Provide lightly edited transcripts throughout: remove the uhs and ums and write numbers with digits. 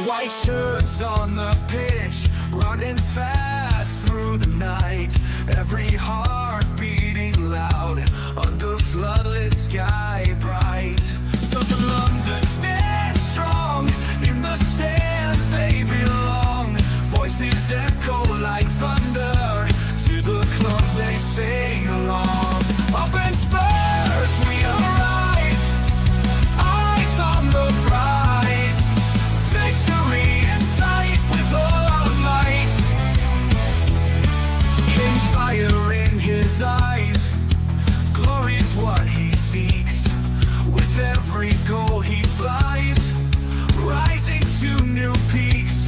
White shirts on the pitch, running fast through the night. Every heart beating loud under floodlit sky bright. So to London, stand strong. In the stands they belong. Voices echo like thunder. To the club they sing along. Up in Spurs we arise. Eyes on the prize. Victory in sight with all our might. King's fire in his eyes. Glory's what he seeks. With every goal he flies, rising to new peaks.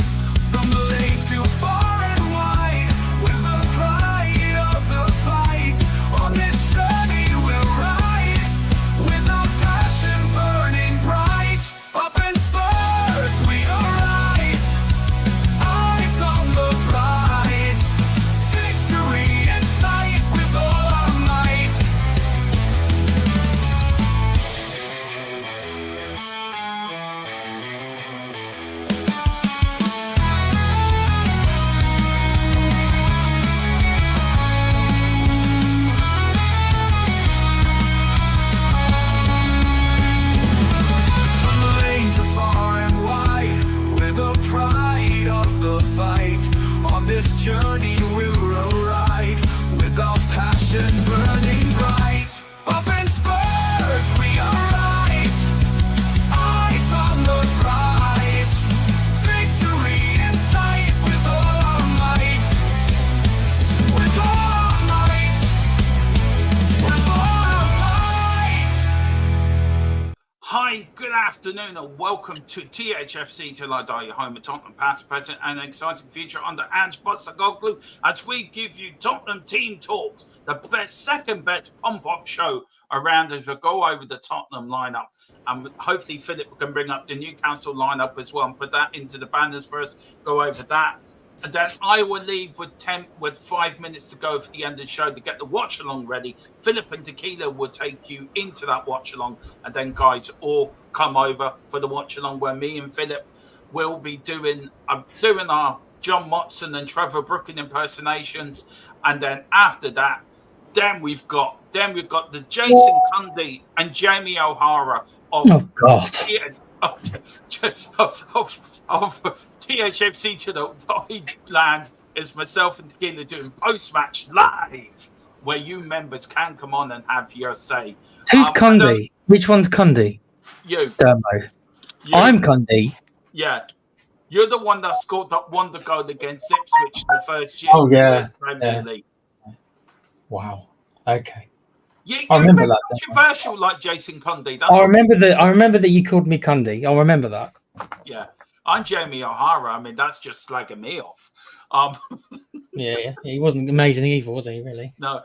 From the lake to far and wide, with the pride of the fight. On this journey we'll ride, with our passion burning bright. Up in Spurs we arise, eyes on the prize. Victory in sight with all our might. From the lane to far and wide, with the pride of the fight. On this journey we'll ride, with our passion burning bright. Up in Spurs we arise, eyes on the prize. Victory in sight with all our might. With all our might. With all our might. Hi, good afternoon and welcome to THFC Till I Die, your home at Tottenham, past, present and an exciting future under ANGE Postecoglou as we give you Tottenham team talks, the best, second best pump-up show around as we go over the Tottenham lineup. And hopefully Philip can bring up the Newcastle lineup as well and put that into the banners first, go over that. And then I will leave with 5 minutes to go for the end of the show to get the watch along ready. Philip and Tequila will take you into that watch along, and then guys all come over for the watch along where me and Philip will be doing our John Motson and Trevor Brooking impersonations, and then after that, then we've got the Jason Cundy and Jamie O'Hara of THFC to the land. Is myself and Tequila doing post-match live, where you members can come on and have your say. Who's Cundy? Which one's Cundy? You. Dermo. I'm Cundy. Yeah. You're the one that scored that wonder goal against Ipswich in the first year of the Premier League. Wow. Okay. I remember that. Controversial, like Jason Cundy. I remember that you called me Cundy. I'll remember that. Yeah. I'm Jamie O'Hara. I mean, that's just slagging me off. Yeah. He wasn't amazing either, was he, really? No.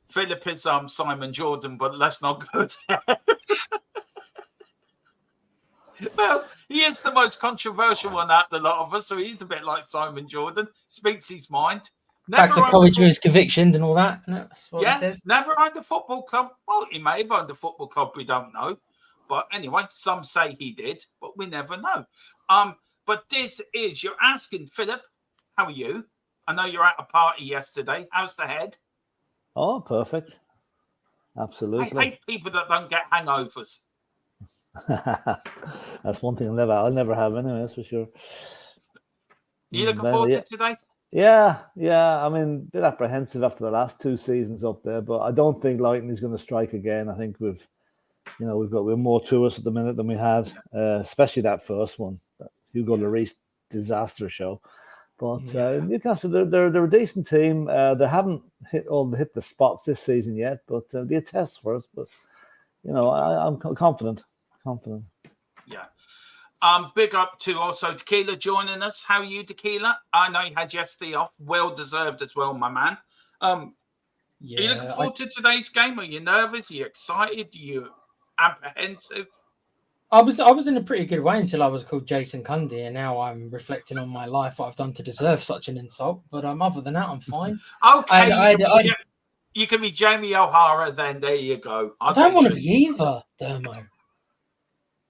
Philip is Simon Jordan, but let's not go there. Well, he is the most controversial one out of the lot of us, so he's a bit like Simon Jordan. Speaks his mind. Back to college with his convictions and all that. That's what he says. Never owned a football club. Well, he may have owned a football club. We don't know. But anyway, some say he did, but we never know. But this is, you're asking, Philip, how are you? I know you're at a party yesterday. How's the head? Oh, perfect. Absolutely. I hate people that don't get hangovers. That's one thing I'll never have anyway, that's for sure. You looking forward to today? Yeah. I mean, a bit apprehensive after the last two seasons up there, but I don't think lightning is going to strike again. I think we're more to us at the minute than we had, especially that first one, that Hugo Lloris disaster show. But Newcastle, they're a decent team. They haven't hit the spots this season yet, but it'll be a test for us. But I'm confident. Yeah. Big up to also Tequila joining us. How are you, Tequila? I know you had yesterday off. Well deserved as well, my man. Are you looking forward to today's game? Are you nervous? Are you excited? Are you apprehensive? I was in a pretty good way until I was called Jason Cundy, and now I'm reflecting on my life, what I've done to deserve such an insult. But other than that, I'm fine. Okay, you can be Jamie O'Hara then. There you go. I don't want to be either, Dermo.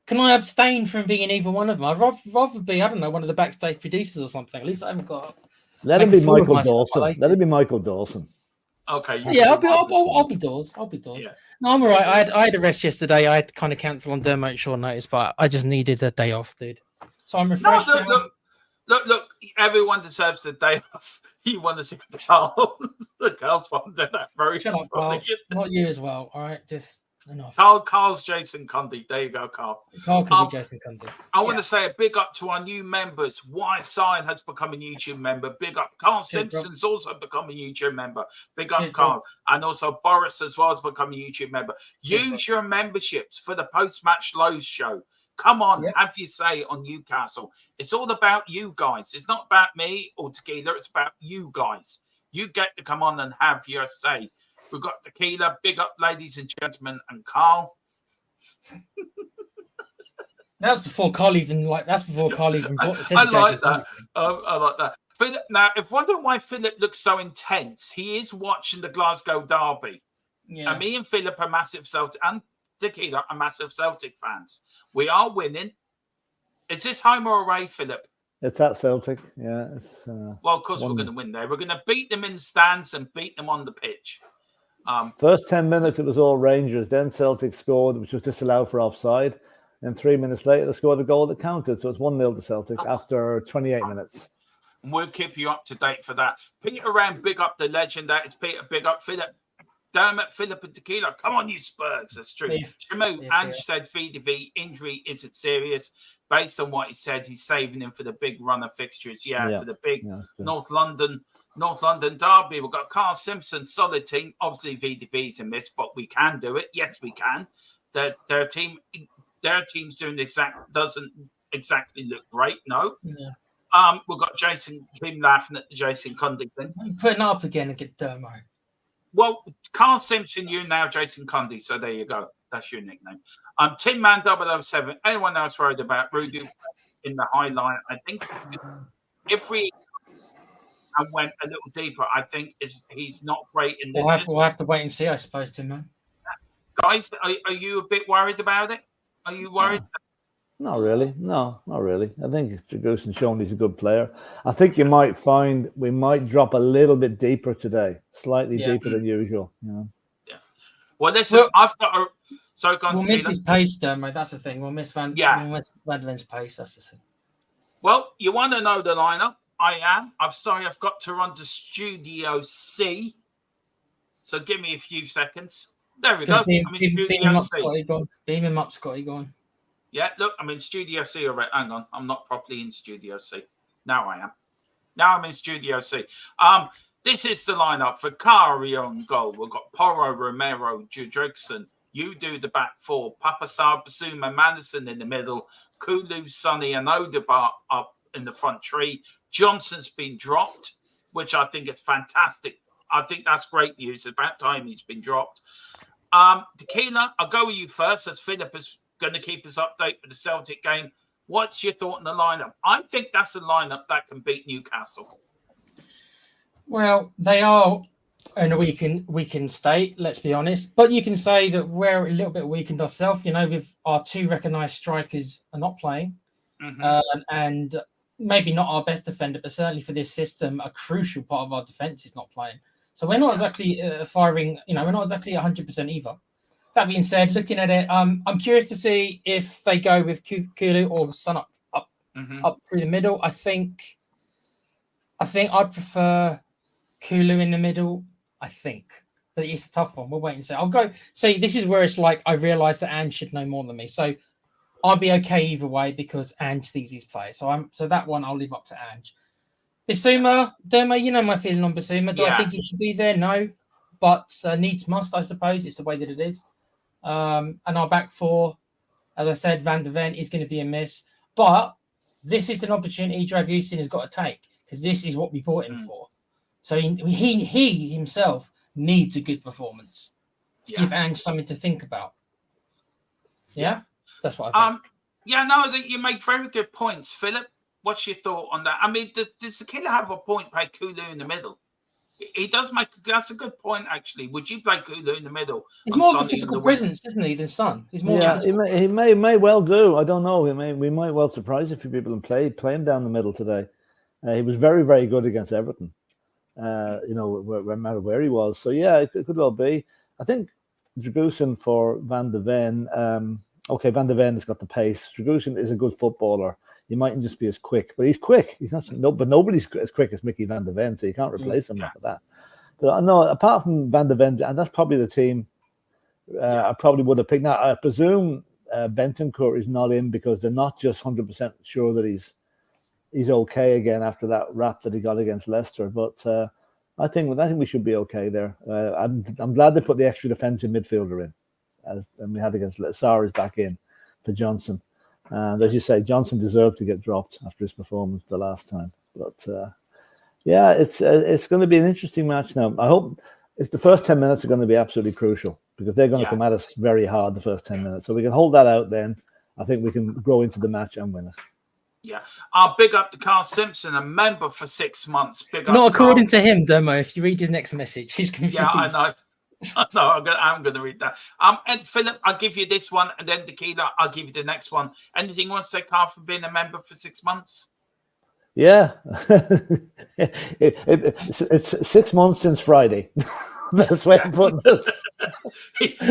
Can I abstain from being either one of them? I'd rather be, I don't know, one of the backstage producers or something. At least I haven't got. Let him be Michael Dawson. Let him be Michael Dawson. Okay. Yeah, I'll be Dawes. I'll be Dawes. Yeah. No, I'm all right. I had a rest yesterday. I had to kind of cancel on Dermot at short notice, but I just needed a day off, dude. So I'm refreshed. No, look. Everyone deserves a day off. You want to see Carl? The Carl's fun did that very. Shut up, Carl. Not you as well. All right, just enough. Carl's Jason Cundy. There you go, Carl. Carl can be Jason Cundy. I want to say a big up to our new members. Side has become a YouTube member. Big up. Carl Simpson's also become a YouTube member. Big up, Carl. And also Boris as well has become a YouTube member. Use your memberships for the post-match lows show. Come on, have your say on Newcastle. It's all about you guys. It's not about me or Tequila. It's about you guys. You get to come on and have your say. We've got Tequila. Big up, ladies and gentlemen, and Carl. That's before Carl even bought the I like that. I like that. Philip, now, if wondering why Philip looks so intense, he is watching the Glasgow derby. Yeah. And me and Philip are massive Celtic, and Tequila are massive Celtic fans. We are winning. Is this home or away, Philip? It's at Celtic, yeah. Well, of course, we're going to win there. We're going to beat them in the stands and beat them on the pitch. First 10 minutes, it was all Rangers. Then Celtic scored, which was disallowed for offside. And 3 minutes later, they scored a goal that counted. So it's 1-0 to Celtic after 28 minutes. And we'll keep you up to date for that. Peter Ram, big up the legend. That is Peter, big up Philip. Damn it, Philip and Tequila. Come on, you Spurs. That's true. Shamu, Ange said VDV injury isn't serious. Based on what he said, he's saving him for the big run of fixtures. Yeah. For the big North London derby. We've got Carl Simpson, solid team. Obviously, VDV's in this, but we can do it. Yes, we can. Their team's doesn't exactly look great. No. Yeah. We've got Jason Kim laughing at the Jason Cundy thing. I'm putting up again and get Dermo. Well, Carl Simpson, you now Jason Cundy. So there you go. That's your nickname. Tin Man 007. Anyone else worried about Rudy in the highlight? I think if we went a little deeper, I think he's not great in this. We'll have to wait and see, I suppose, Tin Man. Guys, are you a bit worried about it? Are you worried? Not really. No, not really. I think Draguson's shown he's a good player. I think you might find we might drop a little bit deeper today, slightly deeper than usual. You know? Yeah. Well, listen, I've got a. So we'll miss his pace, Dermo. That's the thing. We'll miss Van Ven's pace. That's the thing. Well, you want to know the lineup? I am. I'm sorry, I've got to run to Studio C. So give me a few seconds. There we go. Beam him up, Scotty. Go on. Yeah, look, I'm in Studio C already. Hang on, I'm not properly in Studio C. Now I am. Now I'm in Studio C. This is the lineup for Kari on goal. We've got Porro, Romero, Judrigson. You do the back four. Papasar, Basuma, Madison in the middle. Kulu, Sonny, and Odegaard up in the front tree. Johnson's been dropped, which I think is fantastic. I think that's great news. It's about time he's been dropped. Tequila, I'll go with you first, as Philip is going to keep us updated with the Celtic game. What's your thought on the lineup? I think that's a lineup that can beat Newcastle. Well, they are in a weakened state, let's be honest. But you can say that we're a little bit weakened ourselves. You know, with our two recognised strikers are not playing. And maybe not our best defender, but certainly for this system, a crucial part of our defence is not playing. So we're not exactly firing, we're not exactly 100% either. That being said, looking at it, I'm curious to see if they go with Kulu or Sun up through the middle. I think I'd prefer Kulu in the middle. I think, but it's a tough one. We'll wait and see. I'll go. See, this is where it's like I realise that Ange should know more than me, so I'll be okay either way because Ange sees his play. So that one I'll leave up to Ange. Bissouma, Dermo, you know my feeling on Bissouma. Do I think he should be there? No, but needs must, I suppose. It's the way that it is. And our back four, as I said, Van de Ven is going to be a miss. But this is an opportunity Dragusin has got to take because this is what we bought him for. So he himself needs a good performance to give Ange something to think about. Yeah, that's what I think. You make very good points, Philip. What's your thought on that? I mean, does the killer have a point by Kulu in the middle? He does make that's a good point actually. Would you play Kulu in the middle? He's and more of a Sonny in physical the wing? presence, isn't he, than Son? He's more. Yeah, he may well do. I don't know. We might well surprise a few people and play him down the middle today. He was very, very good against Everton. No matter where he was. So yeah, it could well be. I think Dragusin for Van de Ven. Okay, Van de Ven has got the pace. Dragusin is a good footballer. He mightn't just be as quick, but he's quick. He's not. No, but nobody's as quick as Mickey Van de Ven, so you can't replace him for that. But no, apart from Van de Ven, and that's probably the team I probably would have picked. Now I presume Bentancur is not in because they're not just 100% sure that he's okay again after that rap that he got against Leicester. But I think we should be okay there. I'm glad they put the extra defensive midfielder in, and we had against Sarr is back in for Johnson. And as you say, Johnson deserved to get dropped after his performance the last time. But yeah, it's going to be an interesting match now. I hope if the first 10 minutes are going to be absolutely crucial because they're going to come at us very hard the first 10 minutes. So we can hold that out then. I think we can grow into the match and win it. Yeah. I'll big up to Carl Simpson, a member for 6 months. Big up Not according Carl. to him, Dermo. If you read his next message, he's confused. Yeah, I know. No, I'm going to read that. And Philip, I'll give you this one, and then Tequila, I'll give you the next one. Anything you want to say, Carl, for being a member for 6 months? Yeah, it's 6 months since Friday. That's why I'm putting it.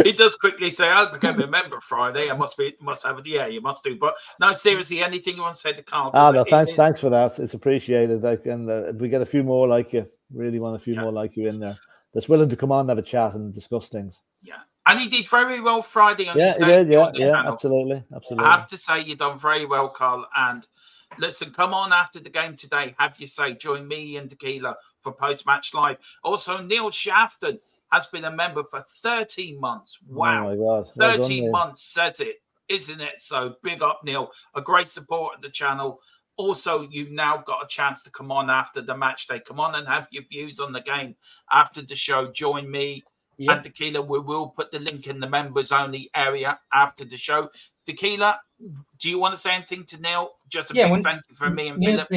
He does quickly say, "I became a member Friday. I must have it." Yeah, you must do. But no, seriously, anything you want to say to Carl? No, thanks for that. It's appreciated. And if we get a few more like you, really want a few more like you in there, that's willing to come on and have a chat and discuss things. Yeah, and he did very well Friday on his stage. He did, yeah, absolutely. I have to say, you've done very well, Carl. And listen, come on after the game today. Have your say. Join me and Tequila for post-match live. Also, Neil Shafton has been a member for 13 months. Wow. Oh my God. 13 months says it, isn't it? So big up, Neil. A great support of the channel. Also, you've now got a chance to come on after the match day. Come on and have your views on the game after the show. Join me and Tequila. We will put the link in the members only area after the show. Tequila, do you want to say anything to Neil? Just a big thank you from me and Philip.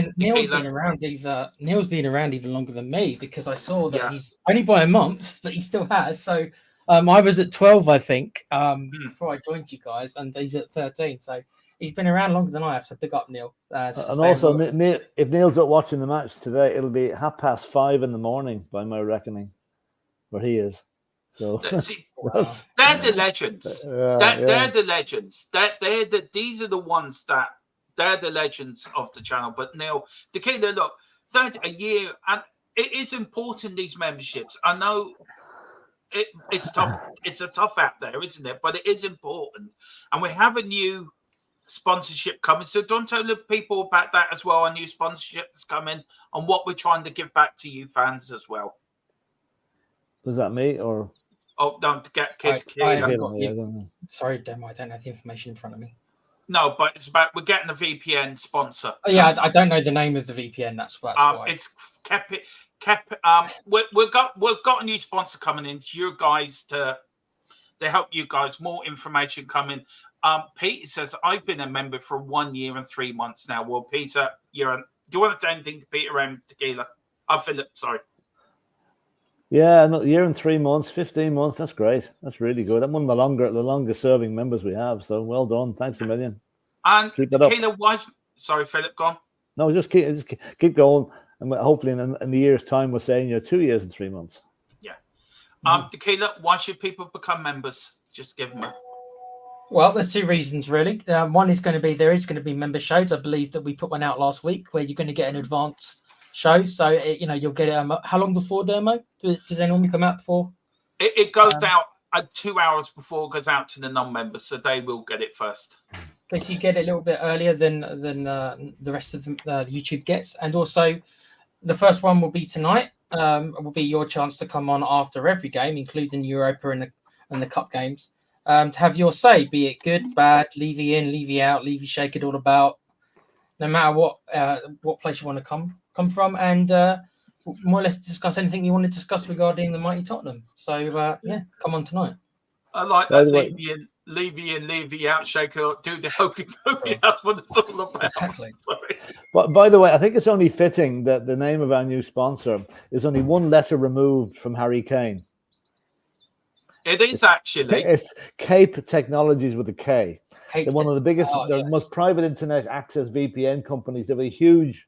Neil's been around even longer than me because I saw that he's only by a month, but he still has. So I was at 12, I think, before I joined you guys, and he's at 13. So he's been around longer than I have. So big up, Neil. And also, Neil, if Neil's not watching the match today, it'll be 5:30 in the morning by my reckoning, where he is. So they're the legends. They're the legends. These are the ones that they're the legends of the channel. But Neil, Tequila, look, a year, and it is important. These memberships. I know it's tough. It's a tough app there, isn't it? But it is important, and we have a new sponsorship coming. So don't tell the people about that as well. A new sponsorship is coming, and what we're trying to give back to you fans as well. Was that me or? Oh, don't get kid. Sorry, Demo, I don't have the information in front of me. No, but it's about we're getting a VPN sponsor. Oh, yeah, I don't know the name of the VPN. That's why. It's we've got a new sponsor coming in to you guys to help you guys. More information coming. Peter says I've been a member for 1 year and 3 months now. Well, Peter, do you want to say anything to Peter and Tequila? Philip, sorry. Yeah, a year and 3 months, 15 months. That's great. That's really good. I'm one of the longest serving members we have. So well done. Thanks a million. And Tequila, sorry, Philip, go on. No, just keep going. And hopefully in the year's time, we're saying 2 years and 3 months. Yeah. Tequila, why should people become members? Just give them Well, there's two reasons, really. One is there is going to be member shows. I believe that we put one out last week where you're going to get an advanced show. So, you'll get it. How long before, Dermo? Does they normally come out before? It goes out 2 hours before it goes out to the non-members, so they will get it first. Because you get it a little bit earlier than the rest of the YouTube gets. And also, the first one will be tonight. Will be your chance to come on after every game, including Europa and the Cup games, to have your say, be it good, bad, leave you in, leave you out, leave you shake it all about, no matter what place you want to come from, and more or less discuss anything you want to discuss regarding the mighty Tottenham. So come on tonight. I like that. Leave you in, leave you out, shake it up, do the hokey pokey. That's what it's all about. Exactly. Sorry. But by the way, I think it's only fitting that the name of our new sponsor is only one letter removed from Harry Kane. It is actually. It's Cape Technologies with a K. They're one of the biggest, yes. most private internet access VPN companies. They have a huge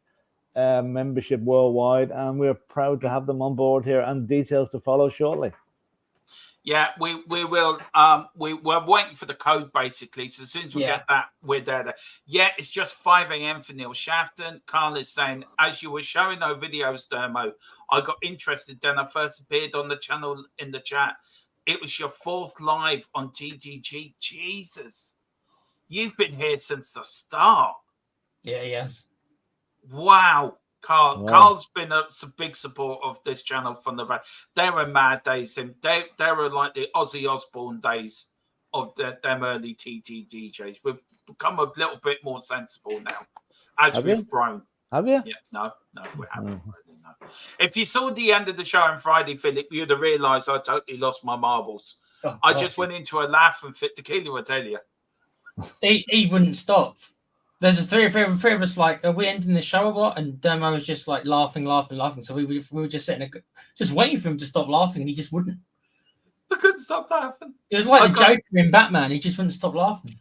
membership worldwide, and we're proud to have them on board here, and details to follow shortly. Yeah, we will. We're waiting for the code basically. So as soon as we get that, we're there. Yeah, it's just 5 a.m. for Neil Shafton. Carl is saying, as you were showing those videos, Dermo, I got interested. Then I first appeared on the channel in the chat. It was your 4th live on TGG. Jesus, you've been here since the start. Yeah, yes. Wow. Wow. Carl's been a big support of this channel from the back. They were mad days. They were like the Ozzy Osbourne days of them early TT DJs. We've become a little bit more sensible now as we've grown. Have you? Yeah, no, we haven't. Really, no. If you saw the end of the show on Friday, Philip, you'd have realised I totally lost my marbles. I just went into a laugh and fit tequila, I tell you. He wouldn't stop. There's a three of us like, are we ending the show or what? And Demo was just like laughing. So we were just sitting there, just waiting for him to stop laughing, and he just wouldn't. I couldn't stop laughing. It was like the Joker in Batman. He just wouldn't stop laughing.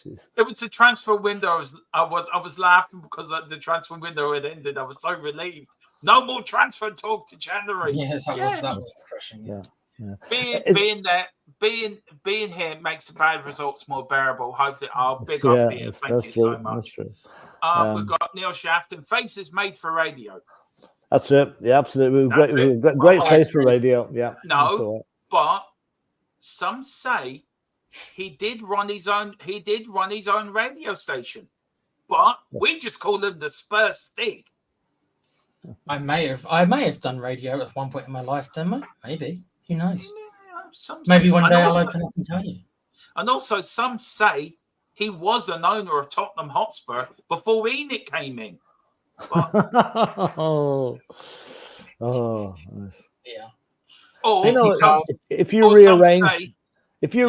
It was the transfer window. I was laughing because the transfer window had ended. I was so relieved. No more transfer talk to January. Yes, that was refreshing. Yeah. Being here makes the bad results more bearable. Hopefully, I'll big up Peter. Thank you so much. We've got Neil Shafton. Faces made for radio. That's it. Yeah, absolutely. Great face for radio. Yeah. No, but some say he did run his own. He did run his own radio station, but we just call him the Spurs Stig. I may have done radio at one point in my life, Demo. Maybe. Who knows? Maybe one day I'll open up and tell you. And also, some say he was an owner of Tottenham Hotspur before ENIC came in. But... yeah. Or you know, if you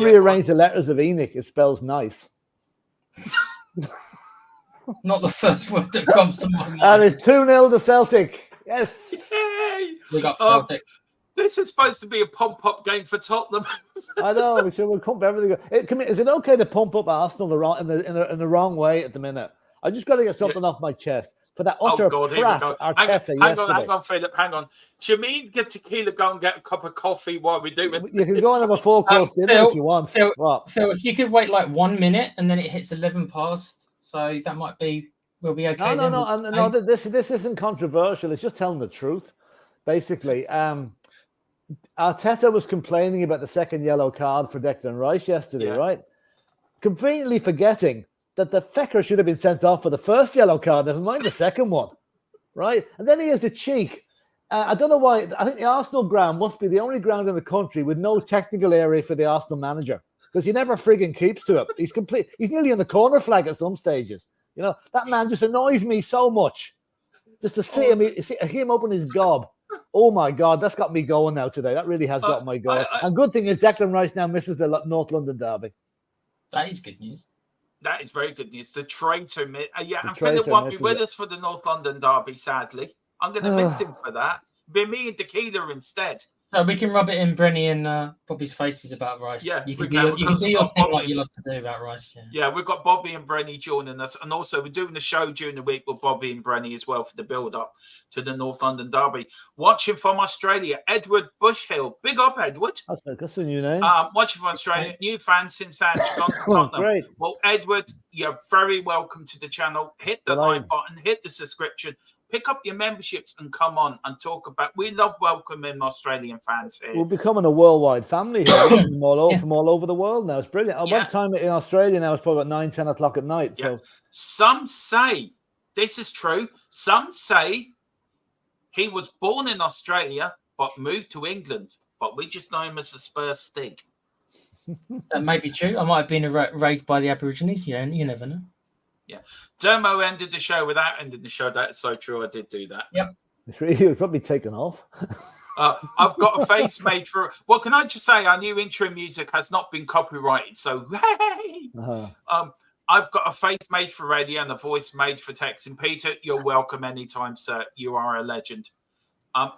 rearrange the letters of ENIC, it spells nice. Not the first word that comes to my mind. And it's 2-0 to Celtic. Yes. Yay! We got Celtic. This is supposed to be a pump-up game for Tottenham. I know. We'll pump everything. Is it okay to pump up Arsenal in the wrong way at the minute? I just got to get something off my chest for that utter prat Arteta yesterday. Hang on, Philip. Hang on. Do you mean get tequila, go and get a cup of coffee while we do it? You can go and have a 4-course dinner if you want. Phil, if you could wait like 1 minute and then it hits 11 past, so that might be. We'll be okay. No. This isn't controversial. It's just telling the truth, basically. Arteta was complaining about the second yellow card for Declan Rice yesterday, right? Completely forgetting that the fecker should have been sent off for the first yellow card, never mind the second one, right? And then he has the cheek. I don't know why. I think the Arsenal ground must be the only ground in the country with no technical area for the Arsenal manager because he never frigging keeps to it. He's nearly on the corner flag at some stages. You know, that man just annoys me so much. Just to see him open his gob. Oh my God, that's got me going now today. That really has got my going. And good thing is Declan Rice now misses the North London derby. That is good news. That is very good news. The traitor, and Philip won't be with us for the North London derby, sadly. I'm going to miss him for that. Be me and Tequila instead. So we can rub it in Brenny and Bobby's faces about Rice. Yeah, you can do your thing like you love to do about Rice. Yeah, we've got Bobby and Brenny joining us, and also we're doing the show during the week with Bobby and Brenny as well for the build-up to the North London derby. Watching from Australia, Edward Bushhill. Big up, Edward. That's a new name. Watching from Australia, new fan since Ange gone to Tottenham. Great. Well, Edward, you're very welcome to the channel. Hit the like button, hit the subscription. Pick up your memberships and come on and talk about. We love welcoming Australian fans here. We're becoming a worldwide family here from all over the world now. It's brilliant. One time in Australia now it's probably about 9-10 o'clock at night. So some say this is true. Some say he was born in Australia but moved to England. But we just know him as the Spurs Stig. That may be true. I might have been raised by the Aborigines. You never know. Yeah. Dermo ended the show without ending the show. That's so true. I did do that. Yep. He was probably taken off. I've got a face made for. Well, can I just say our new intro music has not been copyrighted. So hey, I've got a face made for radio and a voice made for texting. Peter, you're welcome anytime, sir. You are a legend.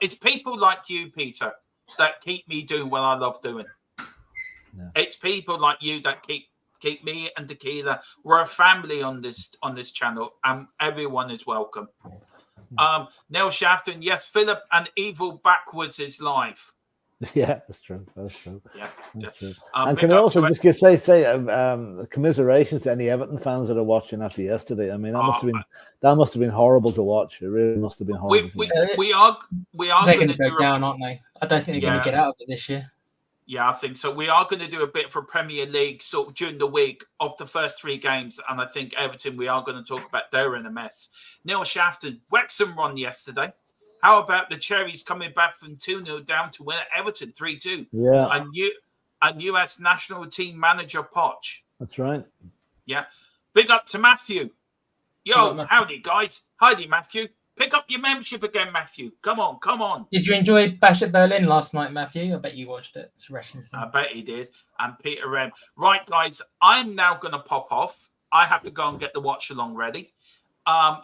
It's people like you, Peter, that keep me doing what I love doing. Yeah. It's people like you that keep me and Tequila. We're a family on this channel, and everyone is welcome. Neil Shafton, yes, Philip and Evil Backwards is live. Yeah, that's true. That's true. Yeah, that's true. And can I also just say commiserations to any Everton fans that are watching after yesterday? I mean, that must have been horrible to watch. It really must have been horrible. We are. They're going to go down, aren't they? I don't think they're going to get out of it this year. Yeah, I think so. We are going to do a bit for Premier League sort of during the week of the first 3 games. And I think Everton, we are going to talk about they're in a mess. Neil Shafton, Wrexham won yesterday. How about the Cherries coming back from 2-0 down to win at Everton 3-2? Yeah. And US national team manager Poch. That's right. Yeah. Big up to Matthew. Yo, howdy, guys. Howdy, Matthew. Pick up your membership again, Matthew. Come on, come on. Did you enjoy Bash at Berlin last night, Matthew? I bet you watched it. It's a wrestling thing. I bet he did. And Peter M. Right, guys, I'm now going to pop off. I have to go and get the watch along ready.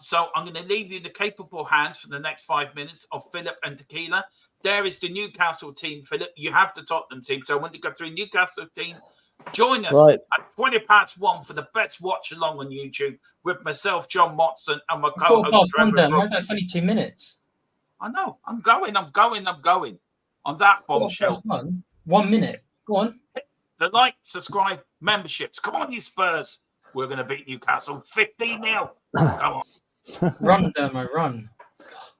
So I'm going to leave you in the capable hands for the next 5 minutes of Philip and Tequila. There is the Newcastle team, Philip. You have the Tottenham team. So I want to go through Newcastle team. Join us at 1 for the best watch along on YouTube with myself, John Motson, and my co-host Trevor. That's only 2 minutes. I know. I'm going. On that bombshell. 1 minute. Go on. The like, subscribe, memberships. Come on, you Spurs. We're going to beat Newcastle 15-0. Come on. Run, Dermo, run.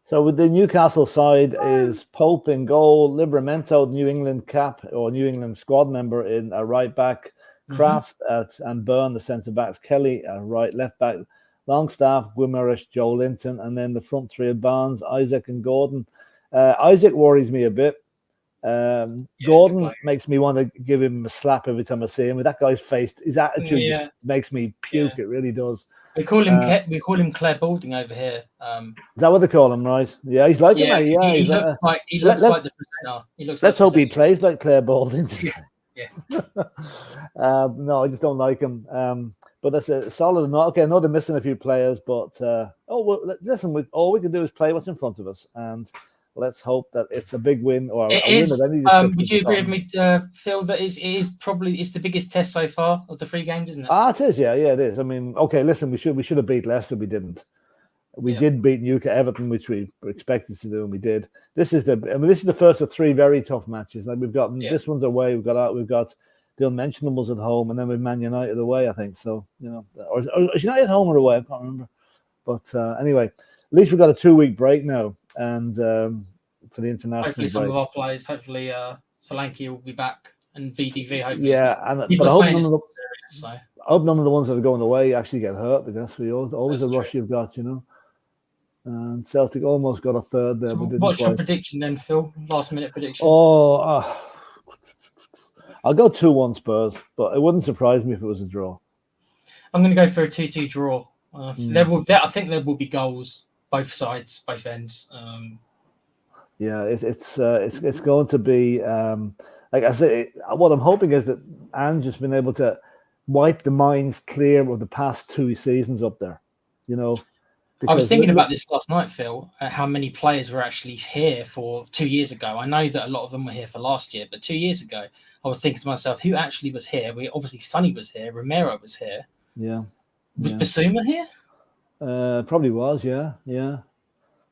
So with the Newcastle side is Pope in goal, Livramento, New England cap or New England squad member in a right back, Kraft and Byrne, the centre backs, Kelly, right left back, Longstaff, Guimaraes, Joe Linton, and then the front 3 of Barnes, Isaac and Gordon. Isaac worries me a bit. Gordon makes me want to give him a slap every time I see him. With that guy's face, his attitude just makes me puke. It really does. We call him Claire Balding over here. Is that what they call him, right? Yeah, he's like him. Yeah, he looks like the presenter. Let's hope he plays like Claire Balding. Yeah. No, I just don't like him. But that's a solid. Okay, I know they're missing a few players, but listen, all we can do is play what's in front of us, and let's hope that it's a big win or a win of any description. Would you agree with me, Phil, that it's the biggest test so far of the 3 games, isn't it? It is, yeah, it is. I mean, okay, listen, we should have beat Leicester, we didn't. We did beat Newcastle, Everton, which we were expected to do, and we did. This is the first of 3 very tough matches. Like we've got this one's away, we've got the unmentionables at home, and then we've Man United away, I think. So or is United home or away? I can't remember. But anyway, at least we've got a 2-week break now. And for the international hopefully some of our players, hopefully Solanke will be back and VDV hopefully. Yeah, but I hope none of the ones that are going away actually get hurt, because we always a rush you've got, And Celtic almost got a third there. So but what's your prediction then, Phil? Last minute prediction. I'll go 2-1 Spurs, but it wouldn't surprise me if it was a draw. I'm going to go for a 2-2 draw. I think there will be goals. Both sides, both ends. It's going to be like I say. What I'm hoping is that Ange has been able to wipe the minds clear of the past 2 seasons up there. I was thinking about this last night, Phil. How many players were actually here for 2 years ago? I know that a lot of them were here for last year, but 2 years ago, I was thinking to myself, who actually was here? Obviously Sonny was here, Romero was here. Yeah. Was Basuma here? Probably was, yeah.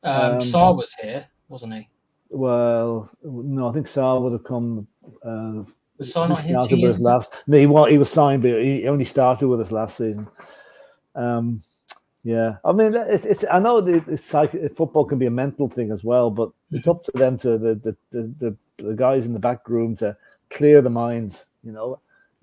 Sarr was here, wasn't he? Well, no, I think Sarr would have come. Was Sarr not here 2 years ago? No, he was signed, but he only started with us last season. Yeah, I mean, it's. I know football can be a mental thing as well, but it's up to them, to the guys in the back room, to clear the minds. You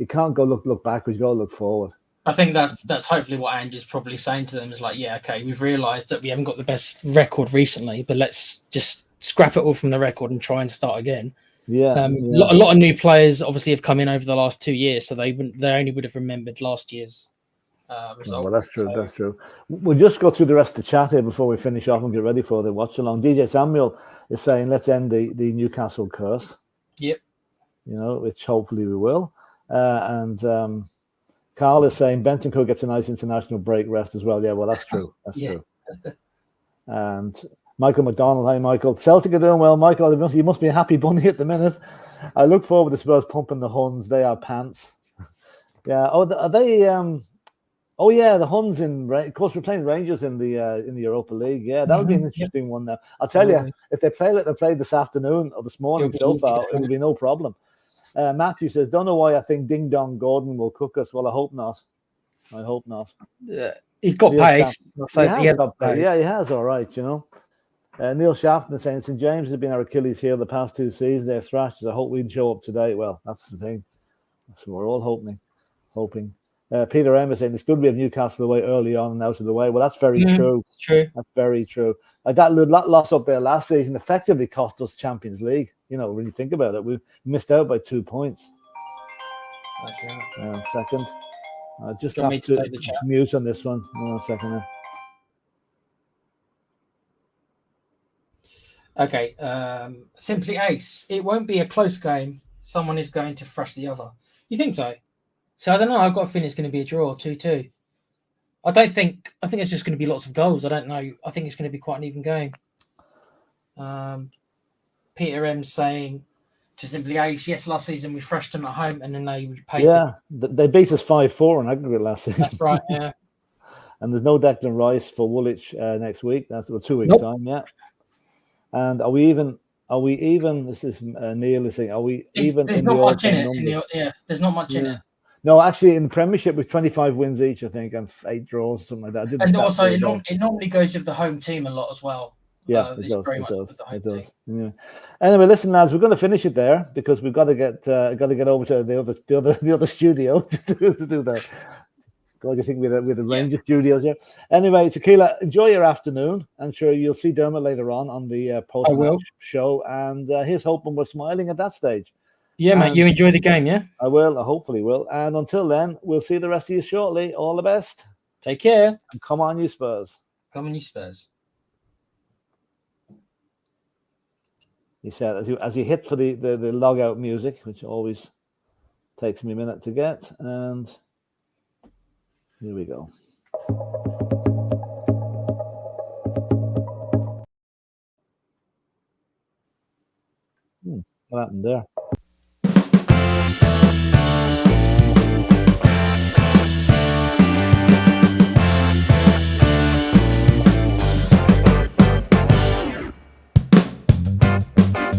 can't go look backwards. You got to look forward. I think that's hopefully what Ange is probably saying to them, is like, okay, we've realised that we haven't got the best record recently, but let's just scrap it all from the record and try and start again. A lot of new players obviously have come in over the last 2 years, so they only would have remembered last year's result. Well, that's true. That's true. We'll just go through the rest of the chat here before we finish off and get ready for the watch along. DJ Samuel is saying, let's end the Newcastle curse. Yep. Which hopefully we will. Carl is saying Bentancur gets a nice international break rest as well. Yeah, well, that's true. That's true. And Michael McDonald, hi Michael. Celtic are doing well, Michael. You must be a happy bunny at the minute. I look forward to Spurs pumping the Huns. They are pants. Yeah. Oh, are they? Oh yeah, the Huns of course we're playing Rangers in the Europa League. Yeah, that'll be an interesting one. Now I'll tell you, if they play like they played this afternoon or this morning so far, it'll be no problem. Matthew says, "Don't know why I think Ding Dong Gordon will cook us." Well, I hope not. I hope not. He's got pace. He has got pace. Yeah, he has. All right, you know. Neil Shafton is saying St James has been our Achilles heel the past 2 seasons. They're thrashed. I hope we'd show up today. Well, that's the thing. That's what we're all hoping. Peter M is saying it's good we have Newcastle away early on and out of the way. Well, that's very true. True. That's very true. Like that loss up there last season effectively cost us Champions League. You know, when you think about it, we missed out by 2 points. That's right. Second. I just have to mute on this one. 1 second then. Okay. Simply Ace. It won't be a close game. Someone is going to thrash the other. You think so? So I don't know. I've got a feeling it's going to be a draw, 2-2. I think it's just going to be lots of goals. I don't know. I think it's going to be quite an even game. Peter M saying to Simply Ace, yes, last season we thrashed them at home and then they paid. Yeah, they beat us 5-4 on aggregate last season. That's right. Yeah. And there's no Declan Rice for Woolwich next week. That's 2 weeks time. Yeah. And are we even? This is Neil is saying, are we even? There's not much in it. There's not much in it. No, actually, in the Premiership, with 25 wins each, I think, and 8 draws, something like that. And also, it normally goes with the home team a lot as well. Yeah, it does. Yeah. Anyway, listen, lads, we're going to finish it there because we've got to get over to the other studio to do that. God, you think we're the Ranger studios here? Anyway, Tequila, enjoy your afternoon. I'm sure you'll see Dermot later on the post-match show, and here's hoping we're smiling at that stage. Yeah, mate, you enjoy the game, yeah? I will. I hopefully will. And until then, we'll see the rest of you shortly. All the best. Take care. And come on, you Spurs. Come on, you Spurs. He said as he hit for the log out music, which always takes me a minute to get. And here we go. What happened there?